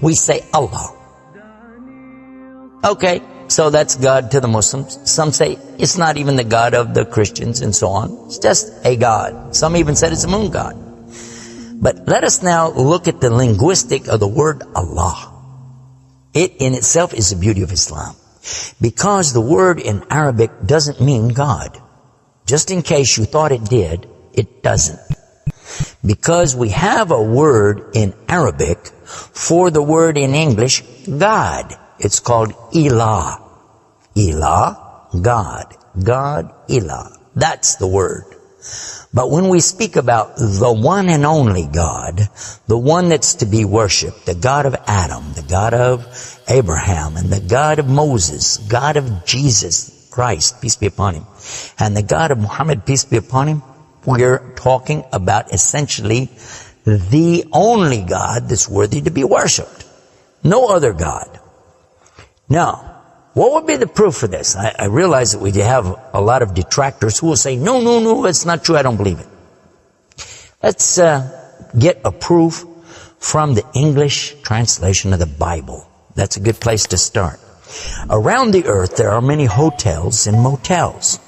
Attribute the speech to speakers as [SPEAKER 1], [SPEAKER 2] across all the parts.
[SPEAKER 1] We say Allah. Okay, so that's God to the Muslims. Some say it's not even the God of the Christians and so on. It's just a God. Some even said it's a moon god. But let us now look at the linguistic of the word Allah. It in itself is the beauty of Islam. Because the word in Arabic doesn't mean God. Just in case you thought it did, it doesn't. Because we have a word in Arabic for the word in English, God. It's called Ilah. Ilah, God. God, Ilah. That's the word. But when we speak about the one and only God, the one that's to be worshipped, the God of Adam, the God of Abraham, and the God of Moses, God of Jesus Christ, peace be upon him, and the God of Muhammad, peace be upon him, we're talking about essentially the only God that's worthy to be worshipped. No other God. Now, what would be the proof for this? I realize that we have a lot of detractors who will say, no, it's not true, I don't believe it. Let's get a proof from the English translation of the Bible. That's a good place to start. Around the earth, there are many hotels and motels.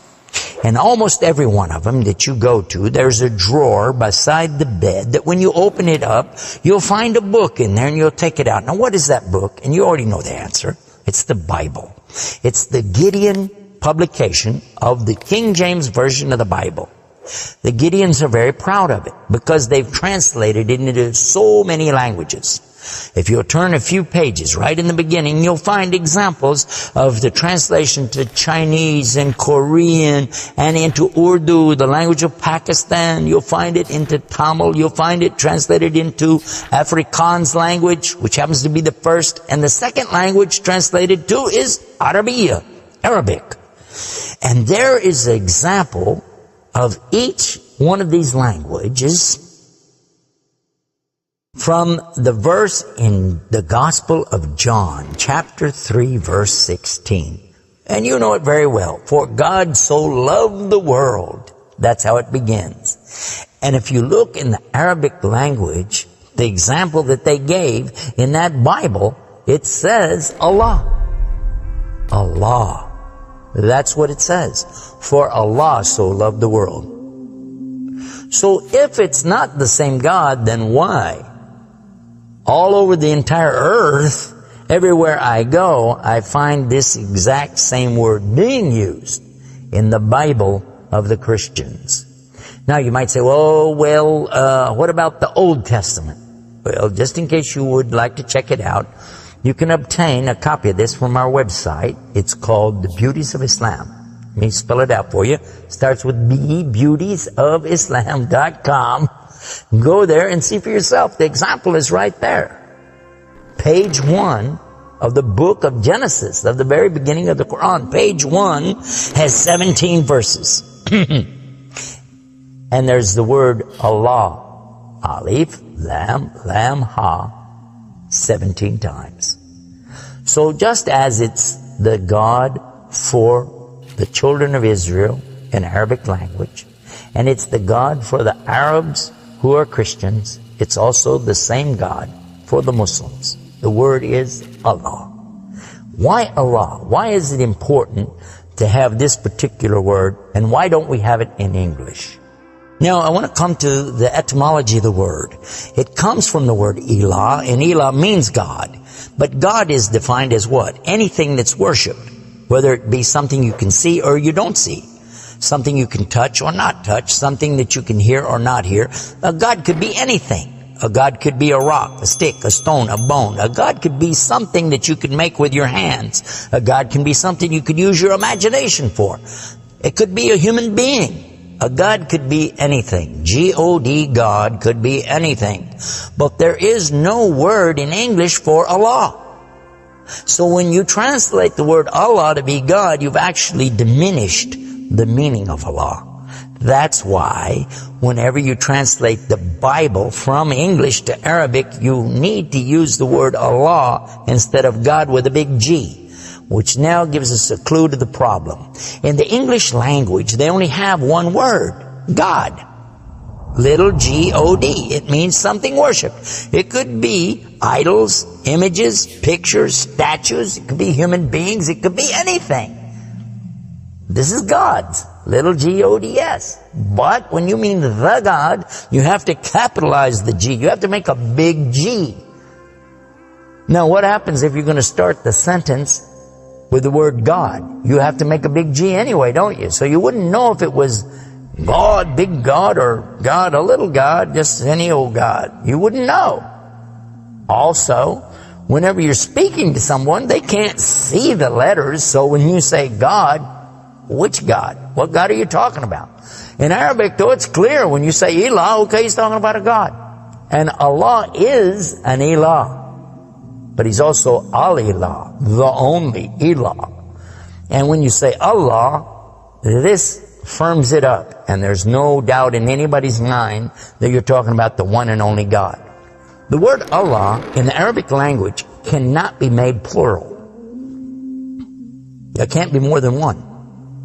[SPEAKER 1] And almost every one of them that you go to, there's a drawer beside the bed that when you open it up, you'll find a book in there and you'll take it out. Now, what is that book? And you already know the answer. It's the Bible. It's the Gideon publication of the King James Version of the Bible. The Gideons are very proud of it because they've translated it into so many languages. If you'll turn a few pages right in the beginning, you'll find examples of the translation to Chinese and Korean and into Urdu, the language of Pakistan. You'll find it into Tamil. You'll find it translated into Afrikaans language, which happens to be the first. And the second language translated to is Arabiya, Arabic. And there is an example of each one of these languages from the verse in the Gospel of John, chapter 3, verse 16. And you know it very well. For God so loved the world. That's how it begins. And if you look in the Arabic language, the example that they gave in that Bible, it says Allah. Allah. That's what it says. For Allah so loved the world. So if it's not the same God, then why? All over the entire earth, everywhere I go, I find this exact same word being used in the Bible of the Christians. Now you might say, what about the Old Testament? Well, just in case you would like to check it out, you can obtain a copy of this from our website. It's called The Beauties of Islam. Let me spell it out for you. It starts with B, beautiesofislam.com. Go there and see for yourself. The example is right there. Page 1 of the book of Genesis, of the very beginning of the Quran. Page 1 has 17 verses. And there's the word Allah. Alif, Lam, Lam, Ha, 17 times. So just as it's the God for the children of Israel in Arabic language, and it's the God for the Arabs who are Christians, it's also the same God for the Muslims. The word is Allah. Why Allah? Why is it important to have this particular word, and why don't we have it in English? Now, I want to come to the etymology of the word. It comes from the word Ilah, and Ilah means God. But God is defined as what? Anything that's worshipped, whether it be something you can see or you don't see. Something you can touch or not touch, something that you can hear or not hear. A God could be anything. A God could be a rock, a stick, a stone, a bone. A God could be something that you could make with your hands. A God can be something you could use your imagination for. It could be a human being. A God could be anything. G-O-D, God, could be anything. But there is no word in English for Allah. So when you translate the word Allah to be God, you've actually diminished the meaning of Allah. That's why whenever you translate the Bible from English to Arabic, you need to use the word Allah instead of God with a big G, which now gives us a clue to the problem. In the English language, they only have one word, God. Little G-O-D. It means something worshipped. It could be idols, images, pictures, statues. It could be human beings. It could be anything. This is God's. Little G-O-D-S. But when you mean the God, you have to capitalize the G. You have to make a big G. Now, what happens if you're going to start the sentence with the word God? You have to make a big G anyway, don't you? So you wouldn't know if it was God, big God, or God, a little God, just any old God. You wouldn't know. Also, whenever you're speaking to someone, they can't see the letters. So when you say God, which God? What God are you talking about? In Arabic, though, it's clear. When you say Ilah, okay, he's talking about a God. And Allah is an Ilah. But he's also Al-Ilah, the only Ilah. And when you say Allah, this firms it up. And there's no doubt in anybody's mind that you're talking about the one and only God. The word Allah in the Arabic language cannot be made plural. There can't be more than one.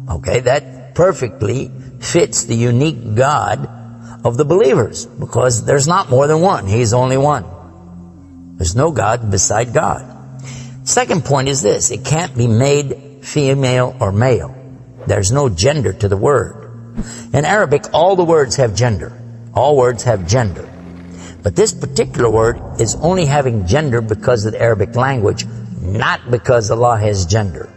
[SPEAKER 1] Okay, that perfectly fits the unique God of the believers, because there's not more than one. He's only one. There's no God beside God. Second point is this: it can't be made female or male. There's no gender to the word. In Arabic, all the words have gender. All words have gender. But this particular word is only having gender because of the Arabic language, not because Allah has gender.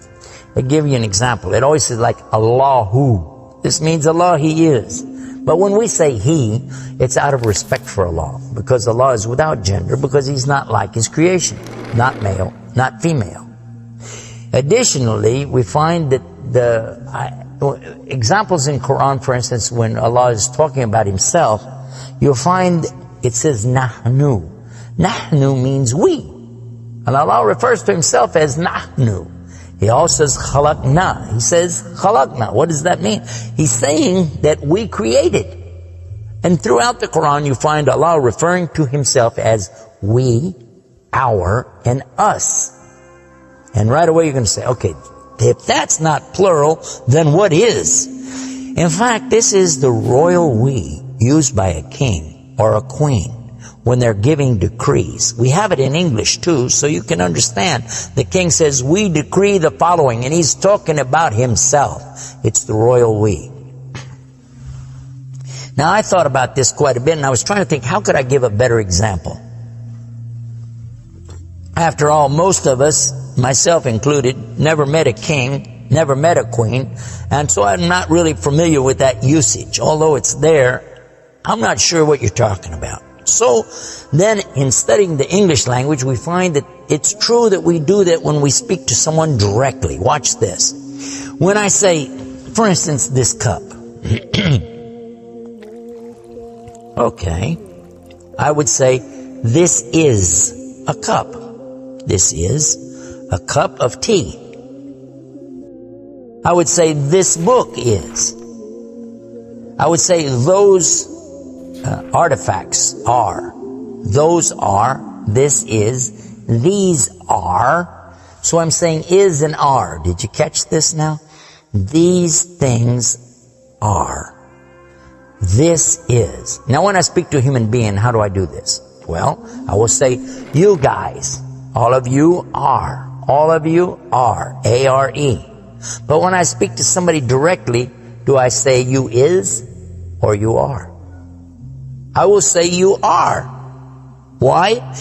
[SPEAKER 1] I'll give you an example. It always says like Allahu. This means Allah, He is. But when we say He, it's out of respect for Allah, because Allah is without gender, because He's not like His creation. Not male, not female. Additionally, we find that the examples in Quran, for instance, when Allah is talking about Himself, you'll find it says Nahnu. Nahnu means we. And Allah refers to Himself as Nahnu. He also says khalaqna. He says khalaqna. What does that mean? He's saying that we created. And throughout the Quran you find Allah referring to Himself as we, our, and us. And right away you're going to say, okay, if that's not plural, then what is? In fact, this is the royal we used by a king or a queen when they're giving decrees. We have it in English too, so you can understand. The king says, we decree the following, and he's talking about himself. It's the royal we. Now, I thought about this quite a bit, and I was trying to think, how could I give a better example? After all, most of us, myself included, never met a king, never met a queen, and so I'm not really familiar with that usage. Although it's there, I'm not sure what you're talking about. So then in studying the English language, we find that it's true that we do that when we speak to someone directly. Watch this. When I say, for instance, this cup. Okay. I would say, this is a cup. This is a cup of tea. I would say, this book is. I would say, those artifacts are. Those are. This is. These are. So I'm saying is and are. Did you catch this now? These things are. This is. Now when I speak to a human being, how do I do this? Well, I will say, you guys. All of you are. All of you are. A-R-E. But when I speak to somebody directly, do I say you is or you are? I will say you are. Why?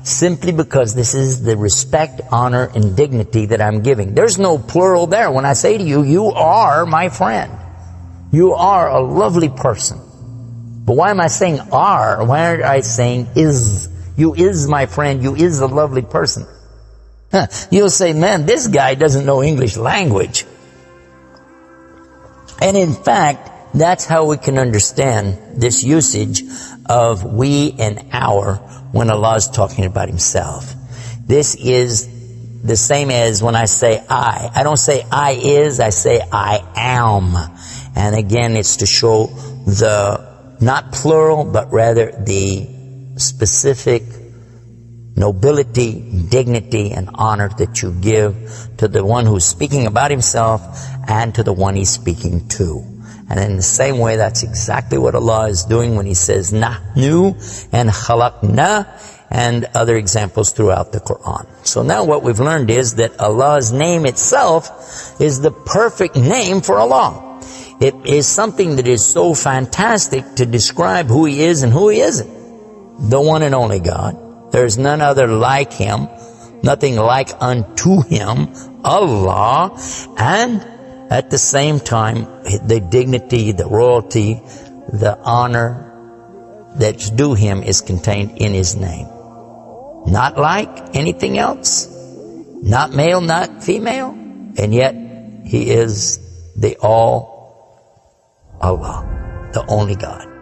[SPEAKER 1] Simply because this is the respect, honor, and dignity that I'm giving. There's no plural there. When I say to you, you are my friend. You are a lovely person. But why am I saying are? Why aren't I saying is? You is my friend. You is a lovely person. You'll say, man, this guy doesn't know English language. And in fact, that's how we can understand this usage of we and our when Allah is talking about Himself. This is the same as when I say I. I don't say I is, I say I am. And again, it's to show the, not plural, but rather the specific nobility, dignity, and honor that you give to the one who's speaking about himself and to the one he's speaking to. And in the same way, that's exactly what Allah is doing when He says Nahnu and Khalaqna. and other examples throughout the Quran. So now what we've learned is that Allah's name itself is the perfect name for Allah. It is something that is so fantastic to describe who He is and who He isn't. The one and only God. There is none other like Him, nothing like unto Him, Allah, and at the same time, the dignity, the royalty, the honor that's due Him is contained in His name. Not like anything else, not male, not female, and yet He is the all Allah, the only God.